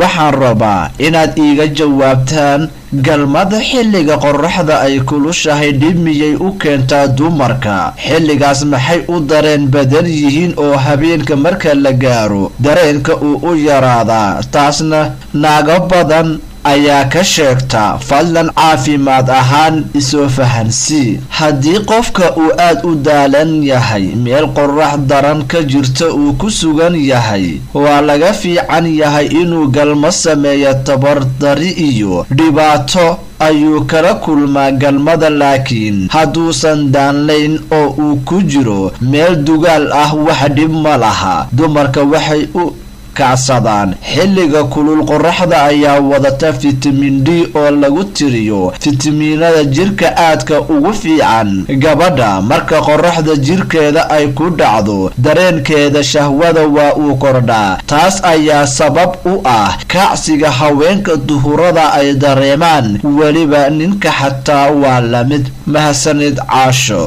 waxaan rabaa inaad iiga jawaabtaan galmada xilliga qorraxda ay kulushahay dhib miyay u keentaa dumarka xilligaas maxay u dareen badan yihiin oo habeenka marka la gaaro dareenka uu u yaraadaa taasna naago badan ayaa ka sheegta fadlan caafimaad ahaan isoo fahansii haddii qofka uu aad u daalan yahay meel qorrax daran ka jirta uu ku sugan yahay waa laga fiican yahay inuu galmo sameeyo tabardari iyo dhibaato ayuu kala kulmaa galmada laakiin hadduusan daanlayn oo uu ku jiro meel dugaal ah wax dhib ma laha dumarka waxay u kacsadaan xilliga kulul qorraxda ayaa wadata fitamiin D oo lagu tiriyo fitamiinada jirka aadka ugu fiican gabadha marka qorraxda jirkeeda ay ku dhacdo dareenkeeda shahwada waa uu kordhaa taas ayaa sabab u ah kacsiga haweenka duhurada ay dareemaan weliba ninka xataa waa lamid mahadsanid caasho.